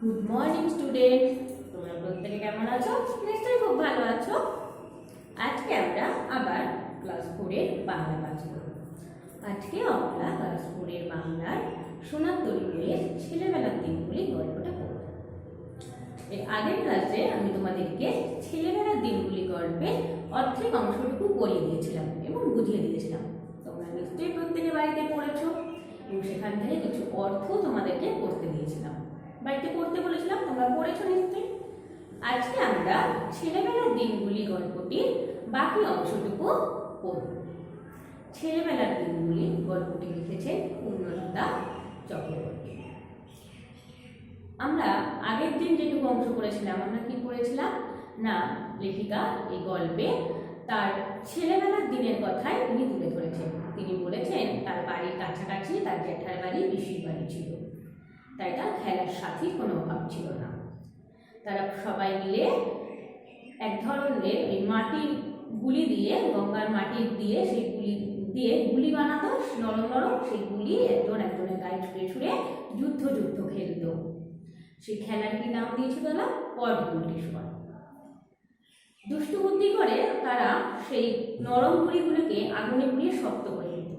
Good morning student, তোমরা প্রত্যেকে কেমন আছো? নিশ্চয়ই খুব ভালো আছো। আজকে আমরা আবার ক্লাস 4-এর বাংলা পাঠ করব। আজকে আমরা ক্লাস 4-এর বাংলার সোনার তরী বইয়ের ছেলেবেলার দিনগুলি গল্পটা পড়ব। এর আগের ক্লাসে আমি তোমাদেরকে ছেলেবেলার দিনগুলি গল্পের অর্ধেক অংশটুকু পড়িয়ে দিয়েছিলাম এবং বুঝিয়ে দিয়েছিলাম। তোমরা নিশ্চয়ই প্রত্যেকে বাড়িতে পড়েছো এবং সেখান থেকে কিছু অর্থ তোমাদেরকে পড়তে দিয়েছিলাম, বাড়িতে পড়তে বলেছিলাম, তোমরা পড়েছো নিশ্চয়ই। আজকে আমরা ছেলেবেলার দিনগুলি গল্পটির বাকি অংশটুকু পড়ব। ছেলেবেলার দিনগুলি গল্পটি লিখেছেন পূর্ণলতা চক্রবর্তী। আমরা আগের দিন যেটুকু অংশ পড়েছিলাম, আমরা কি পড়েছিলাম না, লেখিকা এই গল্পে তার ছেলেবেলার দিনের কথাই তিনি তুলে ধরেছেন। তিনি বলেছেন তার বাড়ির কাছাকাছি তার জ্যাঠার বাড়ি, পিসির বাড়ি ছিল, তাই তার খেলার সাথী কোনো অভাব ছিল না। তারা সবাই মিলে এক ধরনের ওই মাটির গুলি দিয়ে, গঙ্গার মাটি দিয়ে সেই গুলি দিয়ে গুলি বানাতো নরম নরম, সেই গুলি একজনের গায়ে ছুঁড়ে ছুঁড়ে যুদ্ধ খেলতো। সেই খেলার কি নাম দিয়েছিল না, পট গুলটি শট। দুষ্টু বুদ্ধি করে তারা সেই নরম গুলিগুলোকে আগুনে পুড়িয়ে শক্ত করে দিত।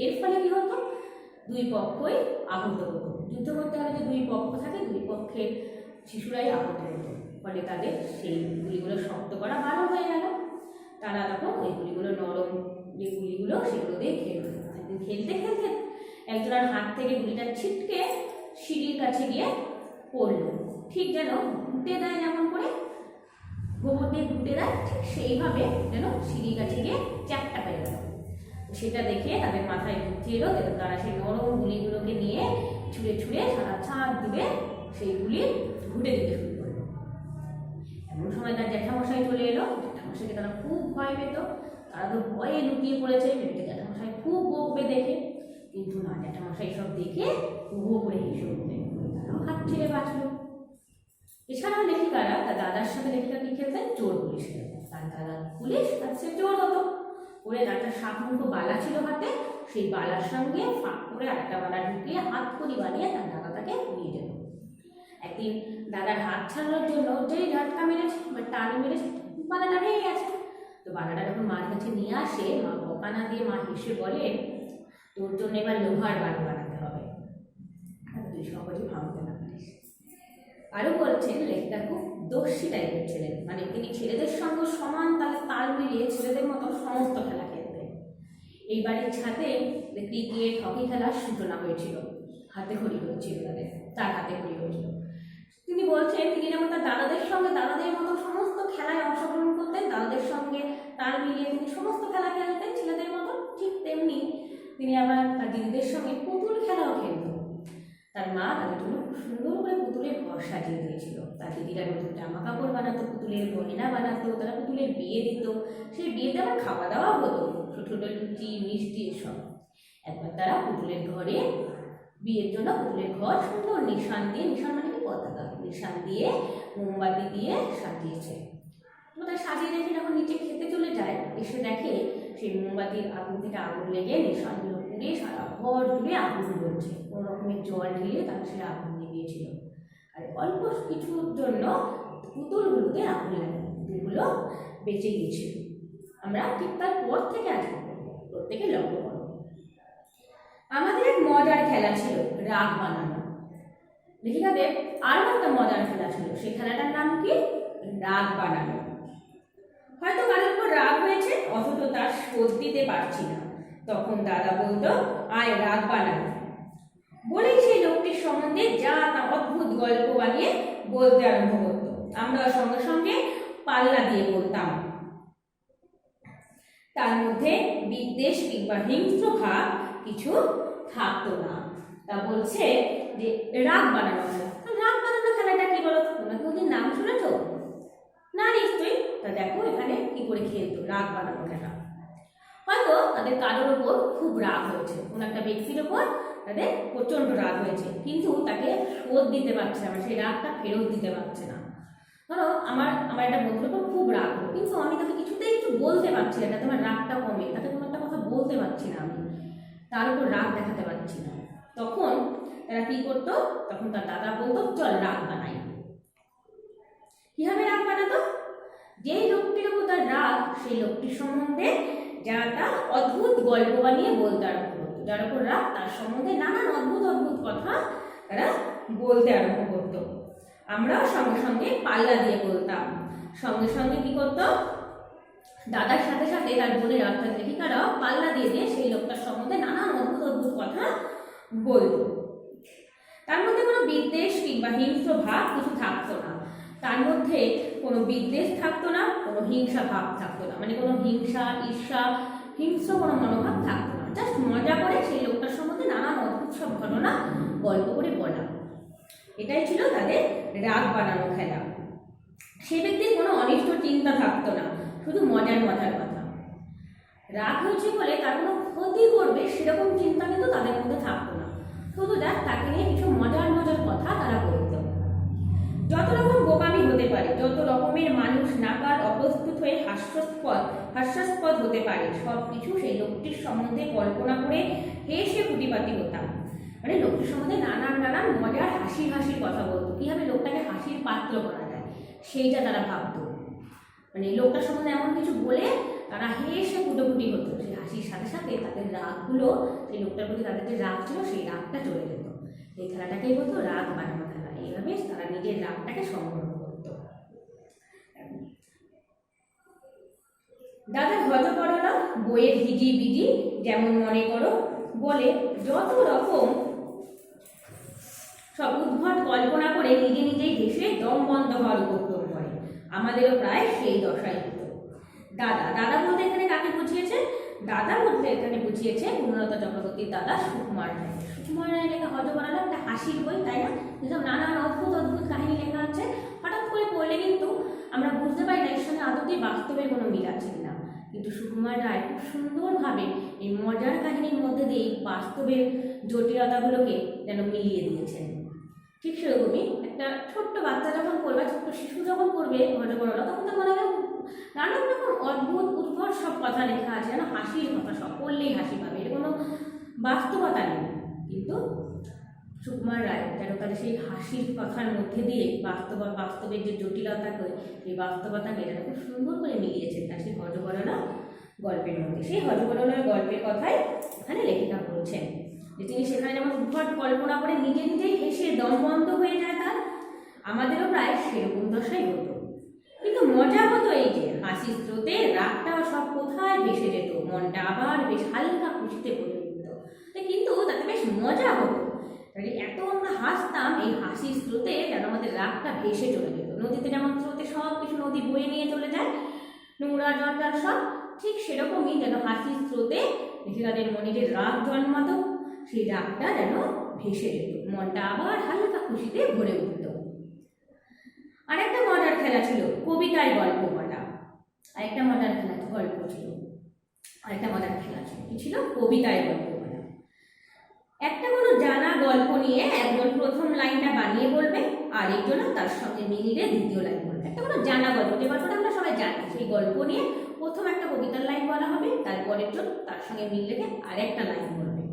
এর ফলে কি হতো, দুই পক্ষই আহত হতো। যুদ্ধ করতে হলে যে দুই পক্ষ থাকে, দুই পক্ষের শিশুরাই আহত হতো, ফলে তাদের সেই গুলিগুলো শক্ত করা ভালো হয়ে গেল। তারা তখন ওই গুলিগুলো, নরম যে গুলিগুলো, সেগুলো দিয়ে খেলতো। খেলতে খেলতে একজনের হাত থেকে গুলিটা ছিটকে সিঁড়ির কাছে গিয়ে পড়লো। ঠিক যেন ঘুটে দেয়, যেমন করে গোবর দিয়ে ঘুটে দেয়, ঠিক সেইভাবে যেন সিঁড়ির কাছে গিয়ে চ্যাপটা হয়ে গেল। সেটা দেখে তাদের মাথায় বুদ্ধি এলো, তারা সেই নরম গুলিগুলোকে নিয়ে ছুঁড়ে ছুঁড়ে সারা ছাদ দূরে সেই গুলি ঘুটে দিতে শুরু করলো। এমন সময় তার জ্যাঠামশাই চলে এলো। জ্যাঠামশাইকে তারা খুব ভয় পেত। তারা তো ভয়ে লুকিয়ে পড়েছে, জ্যাঠামশাই খুব বকবে দেখে। কিন্তু না, জ্যাঠামশাই সব দেখে হু করে হেসে উঠলেন, তারাও হাত ছেড়ে বাঁচলো। এছাড়াও লেখিকারা তার দাদার সাথে লেখিকা কি খেলতেন, চোর পুলিশ খেলতেন। তার দাদা পুলিশ, আর সে চোর হতো। ওরে একটা সাতমুখ বালা ছিল হাতে, সেই বালার সঙ্গে ফাঁক করে আরেকটা বালা ঢুকিয়ে হাত করি বানিয়ে তার দাদাটাকে নিয়ে যেত। একদিন দাদার হাত ছাড়ানোর জন্য যেই ঝাটকা মেরেছে বা টান মেরেছে, বালাটা ভেঙে গেছে। তো বালাটা যখন মার কাছে নিয়ে আসে, মা বকা না দিয়ে মা হেসে বলেন, তোর জন্য এবার লোহার বাল বানাতে হবে, তুই সহজে ভাঙতে না পারিস। আরও বলছেন লেখিকা খুব দস্যি টাইপের ছিলেন, মানে তিনি ছেলেদের সঙ্গে সমান তালে তাল মিলিয়ে ছেলেদের মতো সমস্ত খেলা খেলতেন। এই বাড়ির ছাদে ক্রিকেট, হকি খেলার সূচনা হয়েছিল, হাতে খড়ি হয়েছিল, তার হাতে খড়ি হয়েছিল। তিনি বলছেন তিনি যেমন তার দাদাদের সঙ্গে দাদাদের মতো সমস্ত খেলায় অংশগ্রহণ করতেন, দাদাদের সঙ্গে তাল মিলিয়ে তিনি সমস্ত খেলা খেলতেন ছেলেদের মতো, ঠিক তেমনি তিনি আবার তার দিদিদের সঙ্গে পুতুল খেলাও খেলতেন। তার মা তাদের জন্য খুব সুন্দর করে পুতুলের ঘর সাজিয়ে দিয়েছিল। তার দিদিরা নতুন জামা কাপড় বানাতো, পুতুলের গয়না বানাতো, তারা পুতুলের বিয়ে দিত। সেই বিয়েতে আবার খাওয়া দাওয়া হতো, ছোটো ছোটো লুচি মিষ্টি এসব। একবার তারা পুতুলের ঘরে, বিয়ের জন্য পুতুলের ঘর সুন্দর নিশান দিয়ে, নিশান মানে কি পতাকা, নিশান দিয়ে মোমবাতি দিয়ে সাজিয়েছে। তারা সাজিয়ে রেখে যখন নিচে খেতে চলে যায়, এসে দেখে সেই মোমবাতির আগুন থেকে আগুন লেগে নিশানগুলো পুড়ে সারা ঘর জুড়ে আগুন জ্বলছে। কোনো রকমের জল ঢেলে তারা সে আগুন নিভিয়েছিল। আর অল্প কিছুর জন্য পুতুলগুলোতে আগুন লাগে, পুতুলগুলো বেঁচে গিয়েছিল। আমরা ঠিক তার পর থেকে আজকে প্রত্যেকে লক্ষ্য করো। আমাদের এক মজার খেলা ছিল রাগ বানানো। লেখিকাদের আরও একটা মজার খেলা ছিল, সেই খেলাটার নাম কি, রাগ বানানো। হয়তো কারোর উপর রাগ হয়েছে, অথচ তার শোধ দিতে পারছি না, তখন দাদা বলতো, আয় রাগ বানানো। বলেই সেই লোকটির সম্বন্ধে যা তা অদ্ভুত গল্প বানিয়ে বলতে আরম্ভ করতো। আমরা সঙ্গে সঙ্গে পাল্লা দিয়ে বলতাম। তার মধ্যে বিদ্বেষ কিংবা হিংস্র ভাব কিছু থাকতো না। তা বলছে যে রাগ বানানো খেলা। রাগ বানানো খেলাটা কি বলো, তোমরা কি ওদের নাম শুনেছো? না নিশ্চয়ই। তা দেখো এখানে কি করে খেলতো রাগ বানানো খেলা। হয়তো তাদের কারোর ওপর খুব রাগ হয়েছে, কোনো একটা ব্যক্তির ওপর তাদের প্রচণ্ড রাগ হয়েছে, কিন্তু তাকে শোধ দিতে পারছে না, সেই রাগটা ফেরত দিতে পারছে না। ধরো আমার একটা বন্ধুর ওপর খুব রাগ হলো, কিন্তু আমি তাকে কিছুতেই কিছু বলতে পারছি না, তোমার রাগটা কমে, তাকে কোনো একটা কথা বলতে পারছি না, আমি তার উপর রাগ দেখাতে পারছি না। তখন তারা কি করতো, তখন তার দাদা বলতো চল রাগ বানাই। কিভাবে রাগ বানাতো? যেই লোকটির উপর তার রাগ, সেই লোকটির সম্বন্ধে যারা অদ্ভুত গল্প বানিয়ে বলতে আরম্ভ করতো। যার উপর রাগ তার সম্বন্ধে নানান অদ্ভুত অদ্ভুত কথা তারা বলতে আরম্ভ করতো। আমরাও সঙ্গে সঙ্গে পাল্লা দিয়ে বলতাম। সঙ্গে সঙ্গে কি করতো, দাদার সাথে সাথে তার বোনের অর্থাৎ লেখিকারাও পাল্লা দিয়ে দিয়ে সেই লোকটার সম্বন্ধে নানান অদ্ভুত অদ্ভুত কথা বলতো। তার মধ্যে কোনো বিদ্বেষ কিংবা হিংস্র ভাব কিছু থাকতো না। তার মধ্যে কোনো বিদ্বেষ থাকতো না, কোনো হিংসা ভাব থাকতো না, মানে কোনো হিংসা, ঈর্ষা, হিংস্র কোনো মনোভাব থাকতো না। জাস্ট মজা করে সেই লোকটার সম্বন্ধে নানান অদ্ভুত সব ঘটনা গল্প করে বলা, এটাই ছিল তাদের রাগ বানানো খেলা। সে ব্যক্তির কোনো অনিষ্ট চিন্তা থাকতো না, শুধু মজার মজার কথা। রাগ হয়েছে বলে তার কোনো ক্ষতি করবে সেরকম চিন্তা কিন্তু তাদের মধ্যে থাকতো না, শুধু তাকে নিয়ে কিছু মজার মজার কথা তারা বলতো। যত রকম বোকামি হতে পারে, যত রকমের মানুষ নাকাল অপ্রস্তুত হয়ে হাস্যাস্পদ হতে পারে, সব কিছু সেই লোকটির সম্বন্ধে কল্পনা করে হেসে কুটিপাতি হতাম। মানে লোকটির সম্বন্ধে নানান নানান মজার হাসির কথা বলতো, কীভাবে লোকটাকে হাসির পাত্র করা যায় সেইটা তারা ভাবতো। মানে লোকটার সম্বন্ধে এমন কিছু বলে তারা হেসে কুটোকুটি হতো। সেই হাসির সাথে সাথে তাদের রাগগুলো, সেই লোকটার প্রতি তাদের যে রাগ ছিল সেই রাগটা চলে যেত। এই খেলাটাকেই বলতো রাগ বানানো খেলা। এইভাবে তারা নিজের রাগটাকে সংগ্রহ করতো। দাদা ভজ করো না বইয়ের হিজি বিজি যেমন মনে করো বলে যত রকম সব উদ্ভট কল্পনা করে নিজে নিজেই হেসে দম বন্ধ হওয়ার উপক্রম করে। আমাদেরও প্রায় সেই দশাই হতো। দাদা বলতে এখানে কাকে বুঝিয়েছে? দাদা বলতে এখানে বুঝিয়েছে পূর্ণলতা চক্রবর্তীর দাদা সুকুমার রায়। সুকুমার রায় লেখা হজ করালো একটা হাসির বই, তাই না? যেসব নানান অদ্ভুত অদ্ভুত কাহিনী লেখা আছে, হঠাৎ করে পড়লে কিন্তু আমরা বুঝতে পারি না এর সঙ্গে আদতে বাস্তবের কোনো মিল আছে কিনা। কিন্তু সুকুমার রায় খুব সুন্দরভাবে এই মজার কাহিনীর মধ্যে দিয়ে বাস্তবের জটিলতাগুলোকে যেন মিলিয়ে দিয়েছেন। ঠিক সেরকমই একটা ছোট্ট বাচ্চা যখন পড়বে, ছোট্ট শিশু যখন পড়বে হজ করালো, তখন তো মনে হয় নানান রকম অদ্ভুত উদ্ভট সব কথা লেখা আছে, যেন হাসির কথা, সব পড়লেই হাসি পাবে, এর কোনো বাস্তবতা নেই। কিন্তু সুকুমার রায় যেন তাদের সেই হাসির কথার মধ্যে দিয়ে বাস্তবের যে জটিলতা করে সেই বাস্তবতাকে যেন খুব সুন্দর করে মিলিয়েছেন তার সেই হজগণনা গল্পের মধ্যে। সেই হজগণনার গল্পের কথাই এখানে লেখিকা বলছেন যে তিনি সেখানে যেমন উদ্ভট কল্পনা করে নিজে নিজেই হেসে দম বন্ধ হয়ে যায় তার, আমাদেরও প্রায় সেরকম দশাই হতো। কিন্তু মজা হতো এই যে হাসির স্রোতে রাগটাও সব কোথায় ভেসে যেত, মনটা আবার বেশ হালকা খুশিতে ভরে উঠত। কিন্তু তাতে বেশ মজা হতো। এত আমরা হাসতাম এই হাসির স্রোতে যেন আমাদের রাগটা ভেসে চলে যেত। নদীতে যেমন স্রোতে সব কিছু নদী বয়ে নিয়ে চলে যায়, নোংরা জঞ্জাল সব, ঠিক সেরকমই যেন হাসির স্রোতে লেখিকাদের মনে যে রাগ জন্মাতো সেই রাগটা যেন ভেসে যেত, মনটা আবার হালকা খুশিতে ভরে উঠত। আরেকটা মজার খেলা ছিল কবিতায় গল্প বলা। আরেকটা মজার গল্প ছিল, আরেকটা মজার খেলা ছিল, কি ছিল? কবিতায় গল্প বলা। একটা কোনো জানা গল্প নিয়ে একজন প্রথম লাইনটা বানিয়ে বলবে, আর একজন তার সঙ্গে মিলিয়ে দ্বিতীয় লাইন বলবে। একটা কোনো জানা গল্প, যে গল্পটা আমরা সবাই জানি, সেই গল্প নিয়ে প্রথম একটা কবিতার লাইন বলা হবে, তারপরের জন তার সঙ্গে মিল রেখে আরেকটা লাইন বলবে,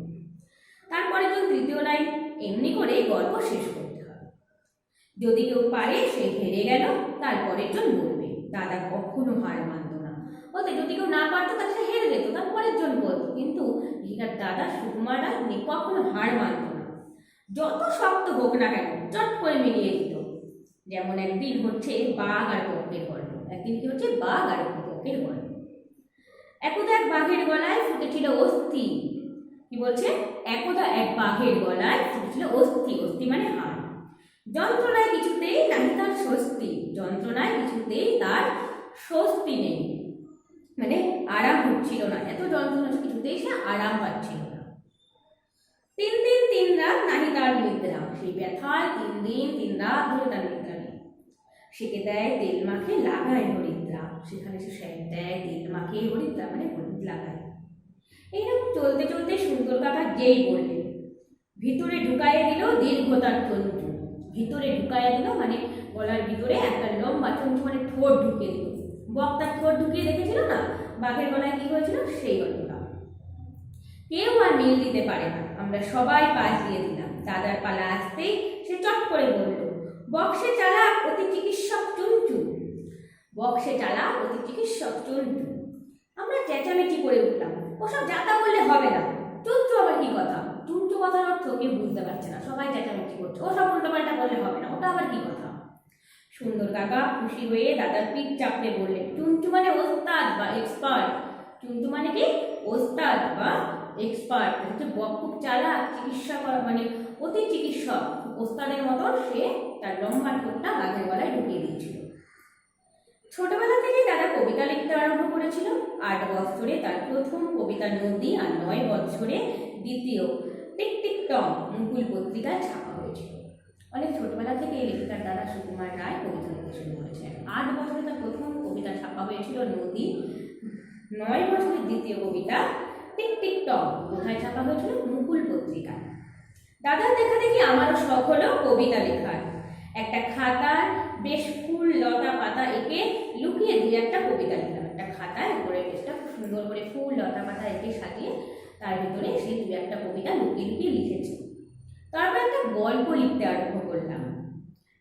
তারপরের জন তৃতীয় লাইন, এমনি করে গল্প শেষ করতে হবে। যদি কেউ পারে সে হেরে গেল, তারপরের জন বলবে। দাদা কখনো হার মানত না, বলতে যদি কেউ না পারতো তাহলে সে হেরে যেত, তারপরের জন বলতো। কিন্তু লেখিকার দাদা সুকুমার রায় কখনো হার মানত না, যত শক্ত হোক না কেন চট করে মিলিয়ে দিত। যেমন একদিন হচ্ছে বাঘ আর বকের গল্প, একদিন কি হচ্ছে বাঘ আর বকের গল্প। একদা এক বাঘের গলায় ফুটেছিল অস্থি। কি বলছে? একদা এক বাঘের গলায় ফুটেছিল অস্থি, অস্থি মানে হাড়। যন্ত্রণায় কিছুতেই নাহি তার স্বস্তি, যন্ত্রণায় কিছুতেই তার স্বস্তি নেই, মানে আরাম হচ্ছিল না, এত যন্ত্রণা কিছুতেই সে আরাম পাচ্ছিল না। 3 দিন 3 রাত নাহি তার নিদ্রা, সেই ব্যথায় 3 দিন 3 রাত ধরে তার নিদ্রা নেই। সেকে দেয় তেল মাখে লাগায় হরিদ্রা, সেখানে সে সেক দেয় তেল মাখে হরিদ্রা মানে হরিদ লাগায়। এইরকম চলতে চলতে সুন্দর কাকা যেই বললেন, ভিতরে ঢুকাইয়ে দিল দীর্ঘতার তন্তু। ভিতরে ঢুকাইয়ে দিল মানে গলার ভিতরে একটা লম্বা তন্তু, মানে ঠোঁট ঢুকিয়ে দিল। বক্তার ঠোঁট ঢুকিয়ে দেখেছিল না বাঘের গলায় কি হয়েছিল, সেই গল্পটা। কেউ আর নীল দিতে পারে না। আমরা সবাই পাশ দিয়ে দিলাম। দাদার পালা আসতেই সে চট করে বলল, বক্সে চালা অতি চিকিৎসক টুনটু, বক্সে চালা অতি চিকিৎসক টুনটু। আমরা চেঁচামেচি করে উঠলাম, ওসব যাতা বললে হবে না। টুনটু আবার কি কথা? টুনটু কথার অর্থ কেউ বুঝতে পারছে না, সবাই চেঁচামেচি করছে, ওসব উল্টোপাল্টা বললে হবে না, ওটা আবার কি কথা? সুন্দর কাকা খুশি হয়ে দাদার পিঠ চাপড়ে বললেন, টুনটু মানে ওস্তাদ বা এক্সপার্ট। টুনটু মানে কি? ওস্তাদ বা এক্সপার্ট। হচ্ছে খুব চালাক, চিকিৎসা মানে অতি চিকিৎসক, ওস্তাদের মতো সে তার লম্বা ঠোঁটটা গাছের গলায় ঢুকিয়ে দিয়েছিল। ছোটবেলা থেকেই দাদা কবিতা লিখতে আরম্ভ করেছিল। 8 বছরে তার প্রথম কবিতা নদী, আর 9 বছরে দ্বিতীয় টিক টিক টম মুকুল পত্রিকায় ছাপা হয়েছিল। অনেক ছোটবেলা থেকে লেখিকার দাদা সুকুমার রায় কবিতা লিখতে শুরু করেছেন। 8 বছরে তার প্রথম কবিতা ছাপা হয়েছিল নদী, 9 বছরের দ্বিতীয় কবিতা টিক টিক টম কোথায় ছাপা হয়েছিল? মুকুল পত্রিকা। দাদার দেখা দেখি আমারও শখ হলো কবিতা লেখার। একটা খাতার বেশ ফুল লতা পাতা এঁকে লুকিয়ে দিয়ে একটা কবিতা লিখলাম। একটা খাতার উপরে বেশটা খুব সুন্দর করে ফুল লতা পাতা এঁকে সাজিয়ে তার ভিতরে সেই 2-1টা কবিতা লুকিয়ে লুকিয়ে লিখেছি। তারপর একটা গল্প লিখতে আরম্ভ করলাম।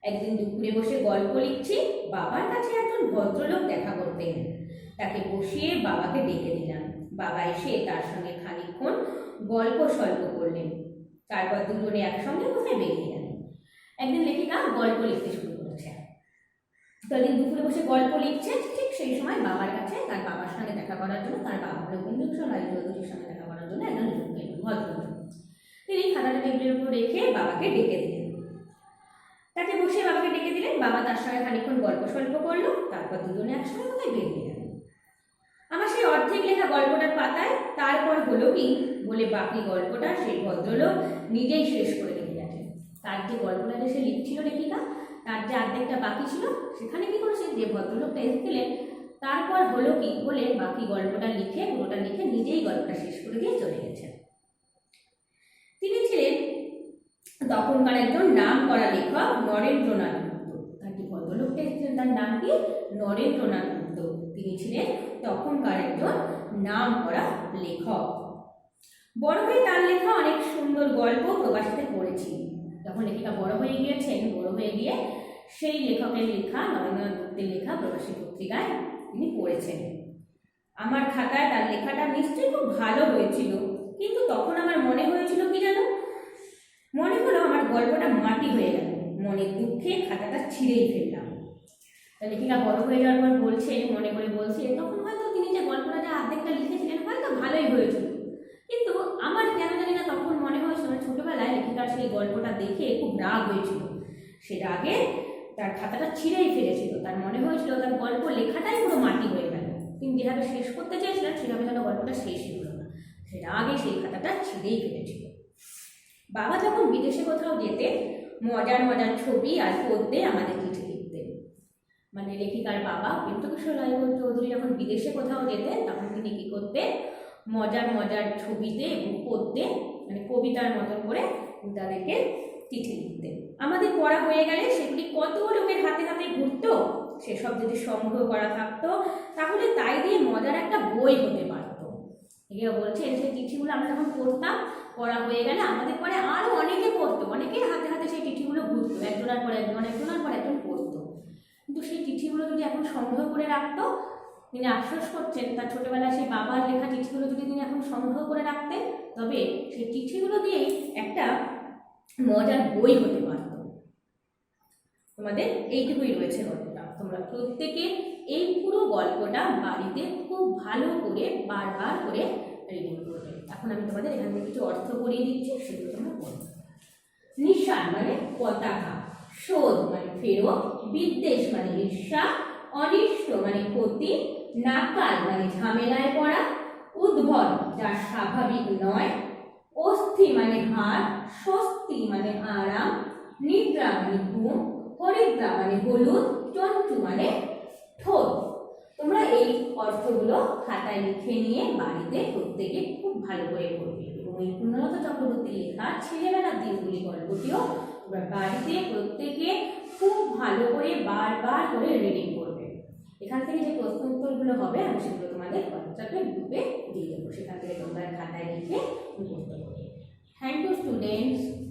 একদিন দুপুরে বসে গল্প লিখছি, বাবার কাছে একজন ভদ্রলোক দেখা করতে এলেন। তাকে বসিয়ে বাবাকে ডেকে দিলাম। বাবা এসে তার সঙ্গে খানিকক্ষণ গল্প স্বল্প করলেন। তারপর দুজনে একসঙ্গে কোথায় বেরিয়ে গেলেন। একদিন লেখিকা গল্প লিখতে শুরু করেছে। তো একদিন দুপুরে বসে গল্প লিখছে, ঠিক সেই সময় বাবার কাছে তার বাবার সঙ্গে দেখা করার জন্য, তার বাবা রবীন্দ্রনাথ রায় চৌধুরীর সঙ্গে দেখা করার জন্য একজন লোক এলেন, ভদ্রলোক। তিনি খাতাটা টেবিলের উপর রেখে বাবাকে ডেকে দিলেন। তাকে বসে বাবাকে ডেকে দিলেন। বাবা তার সঙ্গে খানিকক্ষণ গল্প স্বল্প করলো। তারপর দুজনে একসঙ্গে কোথায় বেরিয়ে গেলেন। আমার সেই অর্ধেক লেখা গল্পটার পাতায় তারপর হলো কি বলে বাকি গল্পটা সেই ভদ্রলোক নিজেই শেষ করে রেখে গেছেন। তার যে গল্পটা সে লিখছিল লেখিকা, তার যে অর্ধেকটা বাকি ছিল, সেখানে কি করেছে, যে ভদ্রলোকটা এসেছিলেন তারপর হলো কি বলে বাকি গল্পটা লিখে, পুরোটা লিখে নিজেই গল্পটা শেষ করে দিয়ে চলে গেছেন। তিনি ছিলেন তখনকার একজন নাম করা লেখক নরেন্দ্রনাথ গুপ্ত। তার যে ভদ্রলোকটা এসেছিলেন তার নাম কি? নরেন্দ্রনাথ গুপ্ত। তিনি ছিলেন তখনকার একজন নাম করা লেখক। বড় হয়ে তার লেখা অনেক সুন্দর গল্প প্রকাশিত করেছি। যখন লেখিকা বড় হয়ে গিয়েছেন, বড় হয়ে গিয়ে সেই লেখকের লেখা, নরেন্দ্রনাথ গুপ্তের লেখা প্রকাশিত পত্রিকায় তিনি পড়েছেন। আমার খাতায় তার লেখাটা নিশ্চয়ই খুব ভালো হয়েছিল, কিন্তু তখন আমার মনে হয়েছিল কি জানো, মনে হলো আমার গল্পটা মাটি হয়ে গেল। মনের দুঃখে খাতাটা ছিঁড়েই ফেললাম। লেখিকা বড় হয়ে যাওয়ার পর বলছে, মনে করে বলছে, তখন হয়তো তিনি যে গল্পটা যে অর্ধেকটা লিখেছিলেন হয়তো ভালোই হয়েছিল, কিন্তু আমার কেন জানি না তখন মনে হয়েছিল ছোটবেলায় লেখিকার সেই গল্পটা দেখে খুব রাগ হয়েছিল। সে রাগে তার খাতাটা ছিঁড়েই ফেলেছিল। তার মনে হয়েছিল তার গল্প লেখাটাই পুরো মাটি হয়ে গেল। তিনি যেভাবে শেষ করতে চেয়েছিলেন সেভাবে যেন গল্পটা শেষই হলো না। সে রাগে সেই খাতাটা ছিঁড়েই ফেলেছিল। বাবা যখন বিদেশে কোথাও যেতে মজার মজার ছবি আর পদ্যে আমাদের চিঠি লিখতেন। মানে লেখিকার বাবা বিন্দুকিশোর রায় চৌধুরী যখন বিদেশে কোথাও যেতেন তখন তিনি কী করতেন, মজার মজার ছবিতে এবং পদ্যে, মানে কবিতার মতন করে তাদেরকে চিঠি লিখতেন। আমাদের পড়া হয়ে গেলে সেগুলি কত লোকের হাতে হাতে ঘুরতো। সেসব যদি সংগ্রহ করা থাকতো তাহলে তাই দিয়ে মজার একটা বই হতে পারতো। এগুলো বলছে, সেই চিঠিগুলো আমরা যখন পড়তাম, পড়া হয়ে গেলে আমাদের পরে আরও অনেকে পড়তো, অনেকের হাতে হাতে সেই চিঠিগুলো ঘুরতো, একজনের পর একজন, একজনের পর একজন পড়তো। কিন্তু সেই চিঠিগুলো যদি এখন সংগ্রহ করে রাখতো, তিনি আফসোস করছেন তার ছোটবেলায় সেই বাবার লেখা চিঠিগুলো যদি তিনি এখন সংগ্রহ করে রাখতেন, তবে সেই চিঠিগুলো দিয়েই একটা মজার বই হতে পারত। তোমাদের এইটুকুই রয়েছে গল্পটা। তোমরা প্রত্যেকে এই পুরো গল্পটা বাড়িতে খুব ভালো করে বারবার করে রিডিং করবে। এখন আমি তোমাদের এখান থেকে কিছু অর্থ পড়িয়ে দিচ্ছি, সেগুলো তোমরা পড়বে। নিশান মানে পতাকা, শোধ মানে ফেরত, বিদ্বেষ মানে ঈর্ষা, অনিষ্ট মানে ক্ষতি, নাকাল মানে ঝামেলায় পড়া, উদ্ভট যা স্বাভাবিক নয়, অস্থি মানে হাড়, স্বস্তি মানে আরাম, নিদ্রা মানে ঘুম, হরিদ্রা মানে হলুদ, চঞ্চু মানে ঠোঁট। তোমরা এই অর্থগুলো খাতায় লিখে নিয়ে বাড়িতে প্রত্যেকে খুব ভালো করে পড়বে এবং এই পূর্ণলতা চক্রবর্তীর লেখা ছেলেবেলার দিনগুলি গল্পটিও তোমরা বাড়িতে প্রত্যেকে খুব ভালো করে বারবার করে রিডিং করবে। এখান থেকে যে প্রশ্ন উত্তরগুলো হবে আমি সেগুলো তোমাদের হোয়াটসঅ্যাপে গ্রুপে দিয়ে দেবো, সেখান থেকে তোমরা খাতায় লিখে করতে হবে। Thank you students.